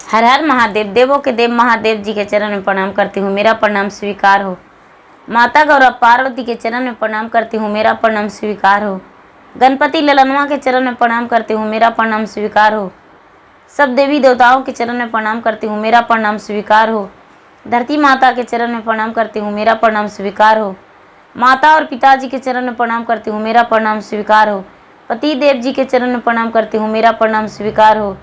हर हर महादेव। देवों के देव महादेव जी के चरण में प्रणाम करती हूँ, मेरा प्रणाम स्वीकार हो। माता गौरव पार्वती के चरण में प्रणाम करती हूँ, मेरा प्रणाम स्वीकार हो। गणपति ललनवा के चरण में प्रणाम करती हूँ, मेरा प्रणाम स्वीकार हो। सब देवी देवताओं के चरण में प्रणाम करती हूँ, मेरा प्रणाम स्वीकार हो। धरती माता के चरण में प्रणाम करती हूँ, मेरा प्रणाम स्वीकार हो। माता और पिताजी के चरण में प्रणाम करती हूँ, मेरा प्रणाम स्वीकार हो। पति देव जी के चरण में प्रणाम करती हूँ, मेरा प्रणाम स्वीकार हो।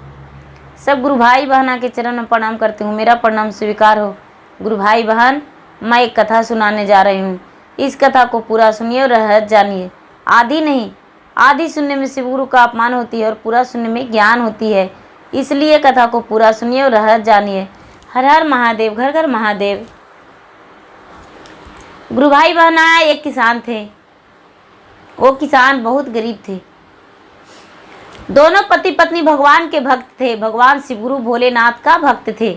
सब गुरु भाई बहना के चरण में प्रणाम करती हूँ, मेरा प्रणाम स्वीकार हो। गुरु भाई बहन, मैं एक कथा सुनाने जा रही हूँ। इस कथा को पूरा सुनिए और रहस्य जानिए। आधी नहीं, आधी सुनने में शिव गुरु का अपमान होती है और पूरा सुनने में ज्ञान होती है, इसलिए कथा को पूरा सुनिए और रहस्य जानिए। हर हर महादेव, घर घर महादेव। गुरु भाई बहना, एक किसान थे। वो किसान बहुत गरीब थे। दोनों पति पत्नी भगवान के भक्त थे। भगवान शिव गुरु भोलेनाथ का भक्त थे।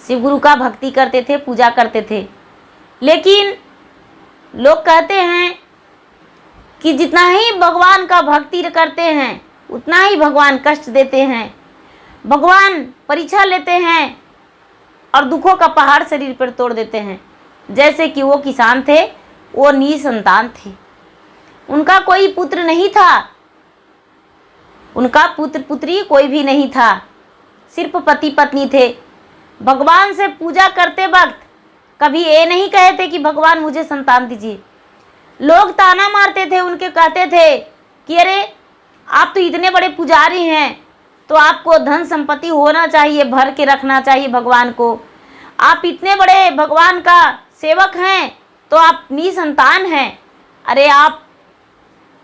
शिव गुरु का भक्ति करते थे, पूजा करते थे। लेकिन लोग कहते हैं कि जितना ही भगवान का भक्ति करते हैं उतना ही भगवान कष्ट देते हैं। भगवान परीक्षा लेते हैं और दुखों का पहाड़ शरीर पर तोड़ देते हैं। जैसे कि वो किसान थे, वो निसंतान थे। उनका कोई पुत्र नहीं था, उनका पुत्र पुत्री कोई भी नहीं था, सिर्फ पति पत्नी थे। भगवान से पूजा करते वक्त कभी ये नहीं कहे थे कि भगवान मुझे संतान दीजिए। लोग ताना मारते थे, उनके कहते थे कि अरे आप तो इतने बड़े पुजारी हैं, तो आपको धन संपत्ति होना चाहिए, भर के रखना चाहिए भगवान को। आप इतने बड़े भगवान का सेवक हैं तो आप निसंतान हैं। अरे आप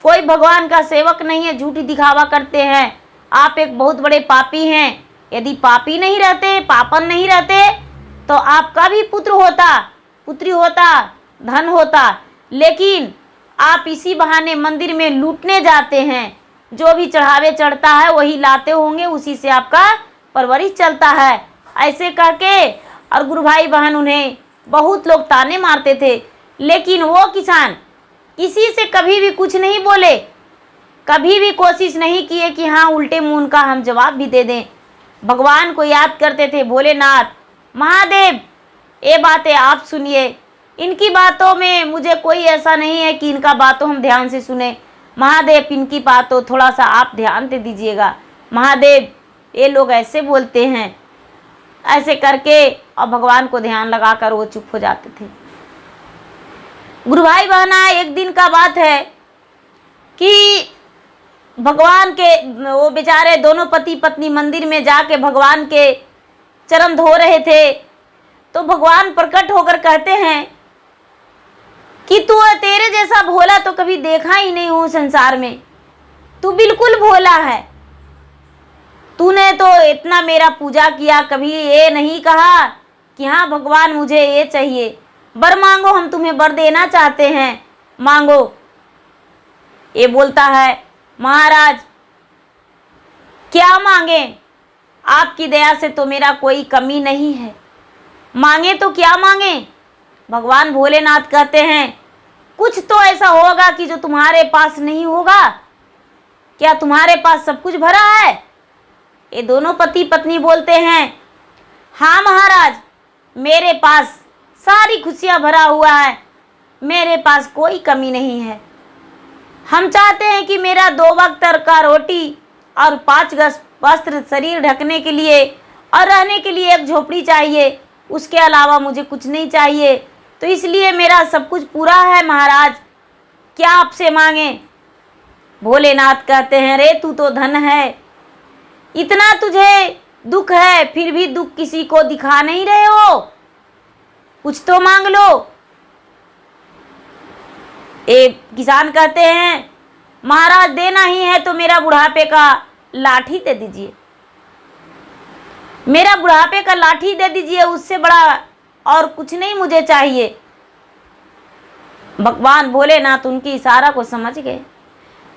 कोई भगवान का सेवक नहीं है, झूठी दिखावा करते हैं, आप एक बहुत बड़े पापी हैं। यदि पापी नहीं रहते, पापन नहीं रहते, तो आपका भी पुत्र होता, पुत्री होता, धन होता। लेकिन आप इसी बहाने मंदिर में लूटने जाते हैं। जो भी चढ़ावे चढ़ता है वही लाते होंगे, उसी से आपका परवरिश चलता है, ऐसे करके। और गुरु भाई बहन, उन्हें बहुत लोग ताने मारते थे। लेकिन वो किसान किसी से कभी भी कुछ नहीं बोले, कभी भी कोशिश नहीं किए कि हाँ उल्टे मुंह उनका हम जवाब भी दे दें। भगवान को याद करते थे, भोलेनाथ महादेव ये बातें आप सुनिए। इनकी बातों में मुझे कोई ऐसा नहीं है कि इनका बातों हम ध्यान से सुने। महादेव इनकी बातों थोड़ा सा आप ध्यान दे दीजिएगा। महादेव ये लोग ऐसे बोलते हैं, ऐसे करके, और भगवान को ध्यान लगाकर वो चुप हो जाते थे। गुरु भाई बहना, एक दिन का बात है कि भगवान के वो बेचारे दोनों पति पत्नी मंदिर में जाके भगवान के चरण धो रहे थे। तो भगवान प्रकट होकर कहते हैं कि तू तेरे जैसा भोला तो कभी देखा ही नहीं हूँ संसार में, तू बिल्कुल भोला है। तूने तो इतना मेरा पूजा किया, कभी ये नहीं कहा कि हाँ भगवान मुझे ये चाहिए, वर मांगो, हम तुम्हें वर देना चाहते हैं, मांगो। ये बोलता है महाराज क्या मांगे, आपकी दया से तो मेरा कोई कमी नहीं है, मांगे तो क्या मांगे। भगवान भोलेनाथ कहते हैं कुछ तो ऐसा होगा कि जो तुम्हारे पास नहीं होगा। क्या तुम्हारे पास सब कुछ भरा है? ये दोनों पति पत्नी बोलते हैं हाँ महाराज, मेरे पास सारी खुशियां भरा हुआ है, मेरे पास कोई कमी नहीं है। हम चाहते हैं कि मेरा 2 वक्त का रोटी और 5 गज वस्त्र, शरीर ढकने के लिए और रहने के लिए एक झोपड़ी चाहिए, उसके अलावा मुझे कुछ नहीं चाहिए। तो इसलिए मेरा सब कुछ पूरा है महाराज, क्या आपसे मांगे। भोलेनाथ कहते हैं रे तू तो धन है, इतना तुझे दुख है, फिर भी दुख किसी को दिखा नहीं रहे हो, कुछ तो मांग लो। एक किसान कहते हैं महाराज देना ही है तो मेरा बुढ़ापे का लाठी दे दीजिए, मेरा बुढ़ापे का लाठी दे दीजिए, उससे बड़ा और कुछ नहीं मुझे चाहिए। भगवान भोलेनाथ उनकी इशारा को समझ गए,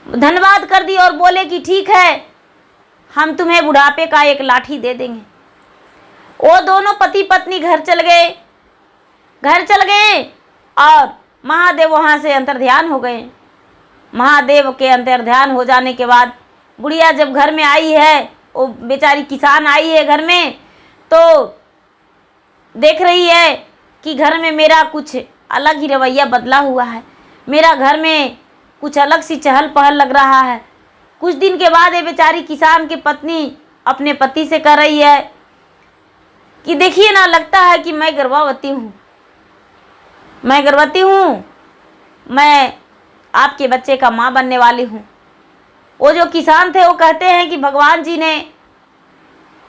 धन्यवाद कर दी और बोले कि ठीक है, हम तुम्हें बुढ़ापे का एक लाठी दे देंगे। वो दोनों पति पत्नी घर चल गए और महादेव वहाँ से अंतर्ध्यान हो गए। महादेव के अंतर्ध्यान हो जाने के बाद बुढ़िया जब घर में आई है वो बेचारी किसान आई है घर में, तो देख रही है कि घर में मेरा कुछ अलग ही रवैया बदला हुआ है, मेरा घर में कुछ अलग सी चहल पहल लग रहा है। कुछ दिन के बाद ये बेचारी किसान की पत्नी अपने पति से कह रही है कि देखिए ना, लगता है कि मैं गर्भवती हूँ, मैं आपके बच्चे का माँ बनने वाली हूँ। वो जो किसान थे वो कहते हैं कि भगवान जी ने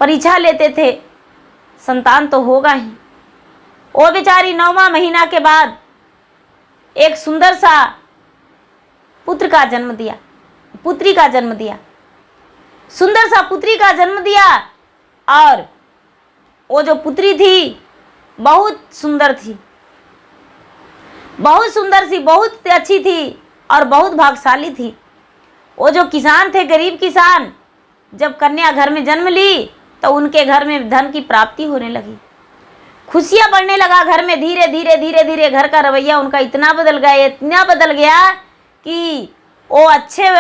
परीक्षा लेते थे, संतान तो होगा ही। वो बेचारी 9वां महीना के बाद एक सुंदर सा पुत्री का जन्म दिया, सुंदर सा पुत्री का जन्म दिया। और वो जो पुत्री थी बहुत सुंदर सी, बहुत अच्छी थी और बहुत भाग्यशाली थी। वो जो किसान थे, गरीब किसान, जब कन्या घर में जन्म ली तो उनके घर में धन की प्राप्ति होने लगी, खुशियां बढ़ने लगा घर में। धीरे धीरे घर का रवैया उनका इतना बदल गया कि वो अच्छे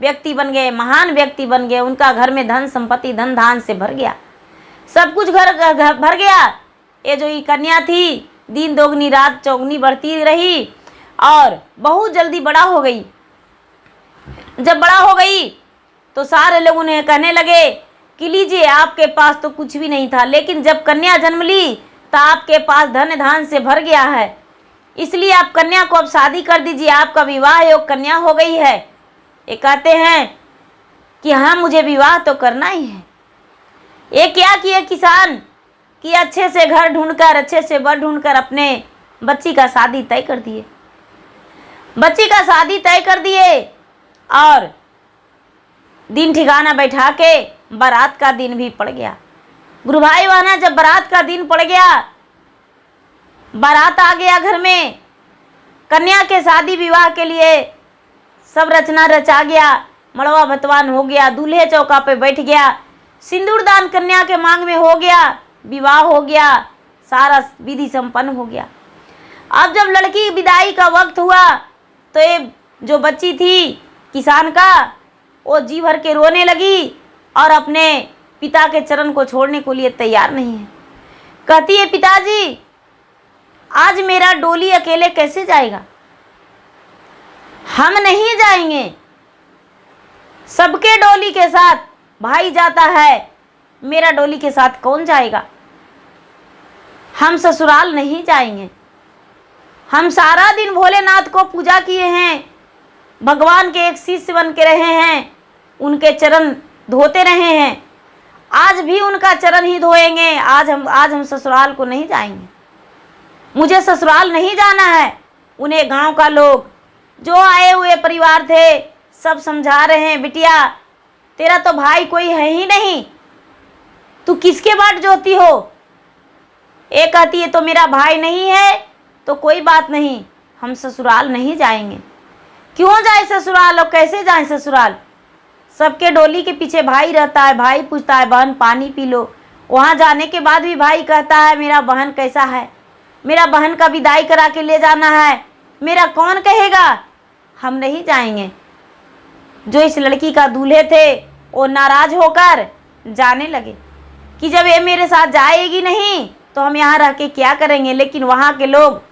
व्यक्ति बन गए, महान व्यक्ति बन गए। उनका घर में धन संपत्ति, धन धान से भर गया, सब कुछ घर भर गया। ये जो ये कन्या थी, दिन दोगुनी रात चौगुनी बढ़ती रही और बहुत जल्दी बड़ा हो गई। जब बड़ा हो गई तो सारे लोग उन्हें कहने लगे कि लीजिए, आपके पास तो कुछ भी नहीं था, लेकिन जब कन्या जन्म ली तो आपके पास धन धान से भर गया है, इसलिए आप कन्या को अब शादी कर दीजिए, आपका विवाह योग कन्या हो गई है। ये कहते हैं कि हाँ, मुझे विवाह तो करना ही है। ये क्या किए किसान कि अच्छे से घर ढूंढकर, अच्छे से वर ढूंढकर अपने बच्ची का शादी तय कर दिए और दिन ठिकाना बैठा के बारात का दिन भी पड़ गया। गुरु भाई बहना, जब बारात का दिन पड़ गया, बारात आ गया घर में, कन्या के शादी विवाह के लिए सब रचना रचा गया, मड़वा भतवान हो गया, दूल्हे चौका पे बैठ गया, सिंदूर दान कन्या के मांग में हो गया, विवाह हो गया, सारा विधि संपन्न हो गया। अब जब लड़की विदाई का वक्त हुआ तो ये जो बच्ची थी किसान का, वो जी भर के रोने लगी और अपने पिता के चरण को छोड़ने को लिए तैयार नहीं है। कहती है, पिताजी आज मेरा डोली अकेले कैसे जाएगा, हम नहीं जाएंगे, सबके डोली के साथ भाई जाता है, मेरा डोली के साथ कौन जाएगा, हम ससुराल नहीं जाएंगे। हम सारा दिन भोलेनाथ को पूजा किए हैं, भगवान के एक शिष्य बन के रहे हैं, उनके चरण धोते रहे हैं, आज भी उनका चरण ही धोएंगे। आज हम ससुराल को नहीं जाएंगे, मुझे ससुराल नहीं जाना है। उन्हें गांव का लोग, जो आए हुए परिवार थे, सब समझा रहे हैं, बिटिया तेरा तो भाई कोई है ही नहीं, तू किसके बाट जोती हो। एक कहती है तो मेरा भाई नहीं है तो कोई बात नहीं, हम ससुराल नहीं जाएंगे। क्यों जाए ससुराल और कैसे जाए ससुराल, सबके डोली के पीछे भाई रहता है, भाई पूछता है बहन पानी पी लो। वहाँ जाने के बाद भी भाई कहता है मेरा बहन कैसा है, मेरा बहन का विदाई करा के ले जाना है, मेरा कौन कहेगा, हम नहीं जाएंगे। जो इस लड़की का दूल्हे थे वो नाराज होकर जाने लगे कि जब ये मेरे साथ जाएगी नहीं तो हम यहाँ रह के क्या करेंगे। लेकिन वहाँ के लोग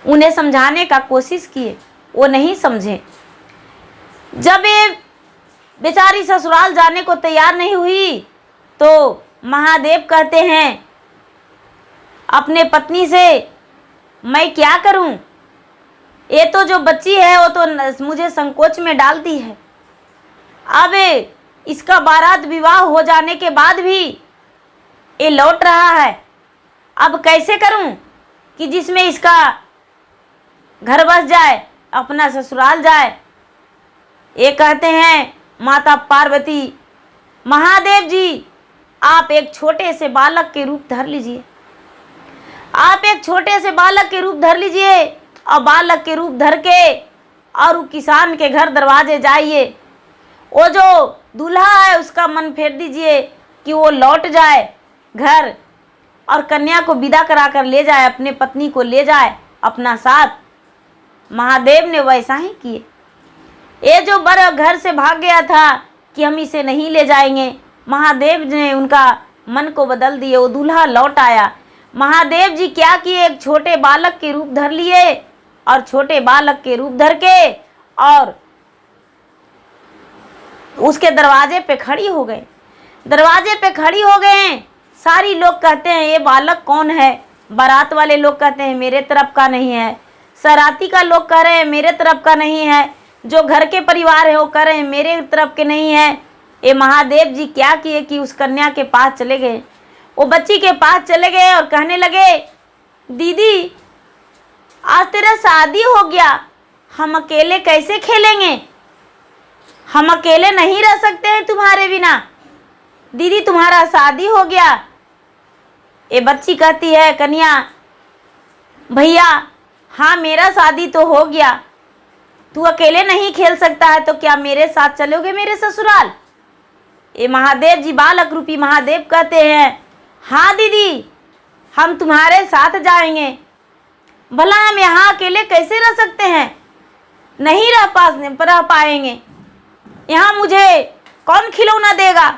उन्हें समझाने का कोशिश किए, वो नहीं समझे। जब ये बेचारी ससुराल जाने को तैयार नहीं हुई तो महादेव कहते हैं अपने पत्नी से, मैं क्या करूं, ये तो जो बच्ची है वो तो मुझे संकोच में डालती है। अब इसका बारात विवाह हो जाने के बाद भी ये लौट रहा है, अब कैसे करूं कि जिसमें इसका घर बस जाए, अपना ससुराल जाए। ये कहते हैं माता पार्वती, महादेव जी आप एक छोटे से बालक के रूप धर लीजिए, आप एक छोटे से बालक के रूप धर लीजिए और बालक के रूप धर के और वो किसान के घर दरवाजे जाइए। वो जो दूल्हा है उसका मन फेर दीजिए कि वो लौट जाए घर और कन्या को विदा करा कर ले जाए, अपने पत्नी को ले जाए अपना साथ। महादेव ने वैसा ही किए। ये जो बर घर से भाग गया था कि हम इसे नहीं ले जाएंगे। महादेव ने उनका मन को बदल दिए, वो दूल्हा लौट आया। महादेव जी क्या किए, एक छोटे बालक के रूप धर लिए और छोटे बालक के रूप धर के और उसके दरवाजे पे खड़ी हो गए। दरवाजे पे खड़ी हो गए। सारी लोग कहते हैं ये बालक कौन है। बारात वाले लोग कहते हैं मेरे तरफ का नहीं है। सराती का लोग कह रहे हैं मेरे तरफ का नहीं है। जो घर के परिवार है वो कह रहे हैं मेरे तरफ के नहीं है। ये महादेव जी क्या किए कि उस कन्या के पास चले गए। वो बच्ची के पास चले गए और कहने लगे, दीदी आज तेरा शादी हो गया, हम अकेले कैसे खेलेंगे, हम अकेले नहीं रह सकते हैं तुम्हारे बिना। दीदी तुम्हारा शादी हो गया। ये बच्ची कहती है, कन्या भैया हाँ मेरा शादी तो हो गया, तू अकेले नहीं खेल सकता है तो क्या मेरे साथ चलोगे मेरे ससुराल। ये महादेव जी बालक रूपी महादेव कहते हैं, हाँ दीदी हम तुम्हारे साथ जाएंगे। भला हम यहाँ अकेले कैसे रह सकते हैं, नहीं रह पाएंगे। यहाँ मुझे कौन खिलौना देगा,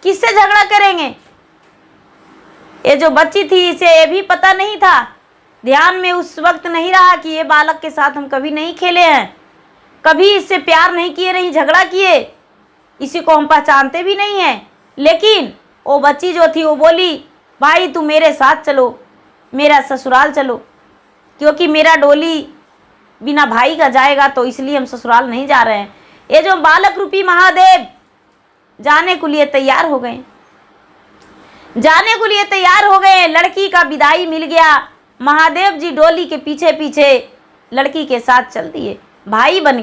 किससे झगड़ा करेंगे। ये जो बच्ची थी इसे ये भी पता नहीं था, ध्यान में उस वक्त नहीं रहा कि ये बालक के साथ हम कभी नहीं खेले हैं, कभी इससे प्यार नहीं किए, नहीं झगड़ा किए, इसी को हम पहचानते भी नहीं हैं। लेकिन वो बच्ची जो थी वो बोली, भाई तू मेरे साथ चलो, मेरा ससुराल चलो, क्योंकि मेरा डोली बिना भाई का जाएगा तो इसलिए हम ससुराल नहीं जा रहे हैं। ये जो बालक रूपी महादेव जाने को लिए तैयार हो गए, जाने को लिए तैयार हो गए। लड़की का विदाई मिल गया। महादेव जी डोली के पीछे पीछे लड़की के साथ चल दिए, भाई बन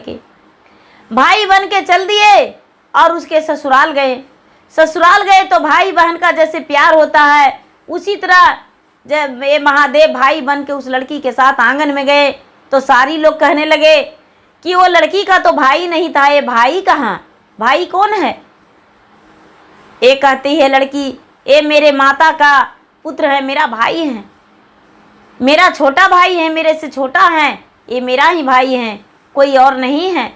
के चल दिए और उसके ससुराल गए। ससुराल गए तो भाई बहन का जैसे प्यार होता है उसी तरह जब ये महादेव भाई बन के उस लड़की के साथ आंगन में गए तो सारी लोग कहने लगे कि वो लड़की का तो भाई नहीं था, ये भाई कहाँ, भाई कौन है। एक कहती है लड़की, ये मेरे माता का पुत्र है, मेरा भाई है, मेरा छोटा भाई है, मेरे से छोटा है, ये मेरा ही भाई है, कोई और नहीं है।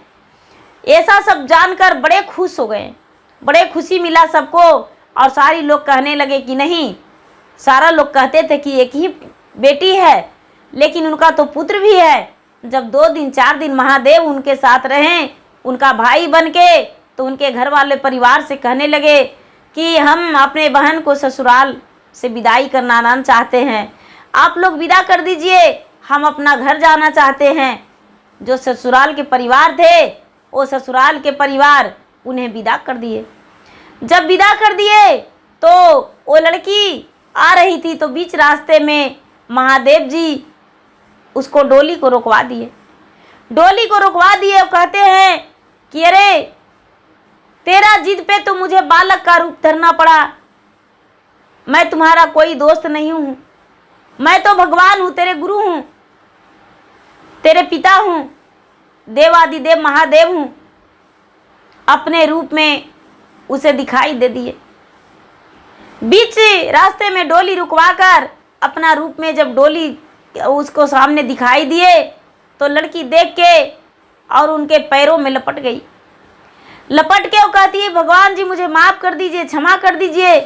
ऐसा सब जानकर बड़े खुश हो गए, बड़े खुशी मिला सबको। और सारी लोग कहने लगे कि नहीं, सारा लोग कहते थे कि एक ही बेटी है लेकिन उनका तो पुत्र भी है। जब 2 दिन 4 दिन महादेव उनके साथ रहे उनका भाई बन के, तो उनके घर वाले परिवार से कहने लगे कि हम अपने बहन को ससुराल से विदाई करना चाहते हैं, आप लोग विदा कर दीजिए, हम अपना घर जाना चाहते हैं। जो ससुराल के परिवार थे वो ससुराल के परिवार उन्हें विदा कर दिए। जब विदा कर दिए तो वो लड़की आ रही थी तो बीच रास्ते में महादेव जी उसको डोली को रुकवा दिए। डोली को रुकवा दिए और कहते हैं कि अरे तेरा जिद पे तो मुझे बालक का रूप धरना पड़ा, मैं तुम्हारा कोई दोस्त नहीं हूँ, मैं तो भगवान हूँ, तेरे गुरु हूँ, तेरे पिता हूँ, देवादिदेव महादेव हूँ। अपने रूप में उसे दिखाई दे दिए। बीच रास्ते में डोली रुकवाकर अपना रूप में जब डोली उसको सामने दिखाई दिए तो लड़की देख के और उनके पैरों में लपट गई। लपट के वो कहती है, भगवान जी मुझे माफ़ कर दीजिए, क्षमा कर दीजिए,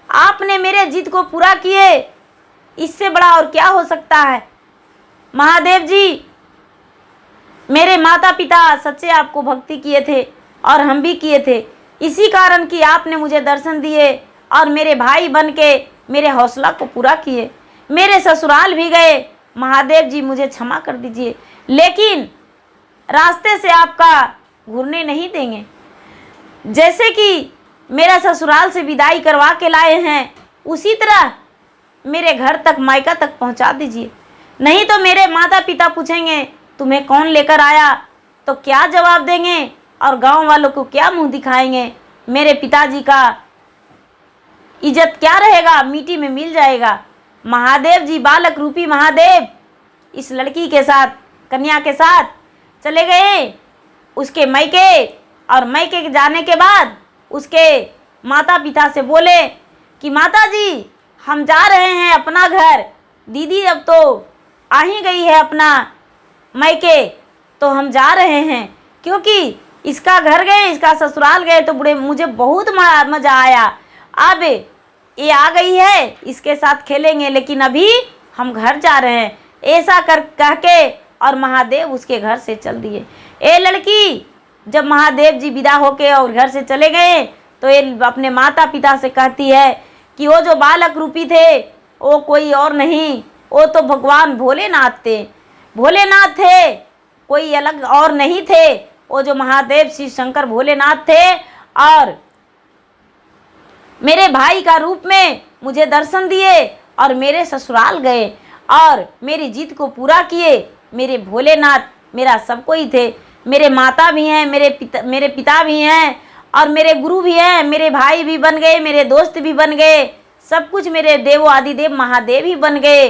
आपने मेरे जिद को पूरा किए, इससे बड़ा और क्या हो सकता है। महादेव जी मेरे माता पिता सच्चे आपको भक्ति किए थे और हम भी किए थे, इसी कारण कि आपने मुझे दर्शन दिए और मेरे भाई बन के मेरे हौसला को पूरा किए, मेरे ससुराल भी गए। महादेव जी मुझे क्षमा कर दीजिए, लेकिन रास्ते से आपका घूरने नहीं देंगे। जैसे कि मेरा ससुराल से विदाई करवा के लाए हैं उसी तरह मेरे घर तक मायका तक पहुंचा दीजिए, नहीं तो मेरे माता पिता पूछेंगे तुम्हें कौन लेकर आया, तो क्या जवाब देंगे और गांव वालों को क्या मुंह दिखाएंगे। मेरे पिताजी का इज्जत क्या रहेगा, मिट्टी में मिल जाएगा। महादेव जी बालक रूपी महादेव इस लड़की के साथ, कन्या के साथ चले गए उसके मैके, और मैके के जाने के बाद उसके माता पिता से बोले कि माता जी हम जा रहे हैं अपना घर, दीदी अब तो आ ही गई है अपना मैके, तो हम जा रहे हैं, क्योंकि इसका घर गए, इसका ससुराल गए तो बड़े मुझे बहुत मज़ा आया। अब ये आ गई है, इसके साथ खेलेंगे, लेकिन अभी हम घर जा रहे हैं, ऐसा कह के और महादेव उसके घर से चल दिए। ये लड़की जब महादेव जी विदा होके और घर से चले गए तो ये अपने माता पिता से कहती है कि वो जो बालक रूपी थे वो कोई और नहीं, वो तो भगवान भोलेनाथ थे। भोलेनाथ थे, कोई अलग और नहीं थे। वो जो महादेव श्री शंकर भोलेनाथ थे और मेरे भाई का रूप में मुझे दर्शन दिए और मेरे ससुराल गए और मेरी जिद को पूरा किए। मेरे भोलेनाथ मेरा सब कोई थे, मेरे माता भी हैं, मेरे पिता भी हैं और मेरे गुरु भी हैं, मेरे भाई भी बन गए, मेरे दोस्त भी बन गए, सब कुछ मेरे देवो आदिदेव महादेव ही बन गए।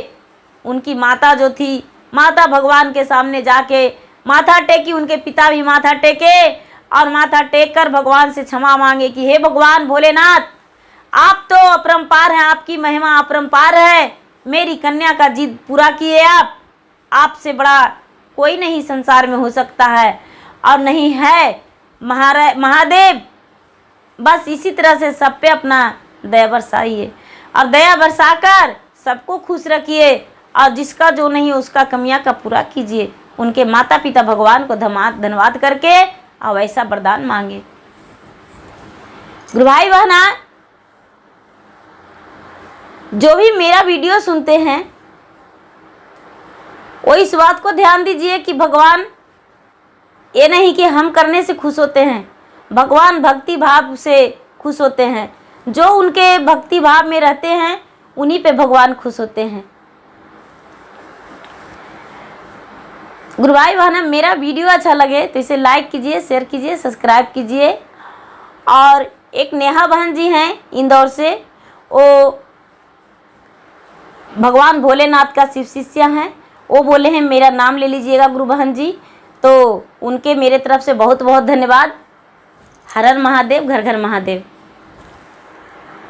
उनकी माता जो थी, माता भगवान के सामने जाके माथा टेकी, उनके पिता भी माथा टेके और माथा टेक कर भगवान से क्षमा मांगे कि हे भगवान भोलेनाथ, आप तो अपरंपार हैं, आपकी महिमा अपरंपार है, मेरी कन्या का जिद पूरा किए आप। आपसे बड़ा कोई नहीं संसार में हो सकता है और नहीं है महादेव। बस इसी तरह से सब पे अपना दया बरसाइए और दया बरसाकर सबको खुश रखिए और जिसका जो नहीं उसका कमियां का पूरा कीजिए। उनके माता पिता भगवान को धन्यवाद करके और वैसा वरदान मांगे। गुरु भाई बहना, जो भी मेरा वीडियो सुनते हैं वो इस बात को ध्यान दीजिए कि भगवान ये नहीं कि हम करने से खुश होते हैं, भगवान भक्ति भाव से खुश होते हैं। जो उनके भक्ति भाव में रहते हैं उन्हीं पे भगवान खुश होते हैं। गुरु भाई बहना, मेरा वीडियो अच्छा लगे तो इसे लाइक कीजिए, शेयर कीजिए, सब्सक्राइब कीजिए। और एक नेहा बहन जी हैं इंदौर से, वो भगवान भोलेनाथ का शिव शिष्य हैं, वो बोले हैं मेरा नाम ले लीजिएगा गुरु बहन जी, तो उनके मेरे तरफ से बहुत बहुत धन्यवाद। हर हर महादेव, घर घर महादेव।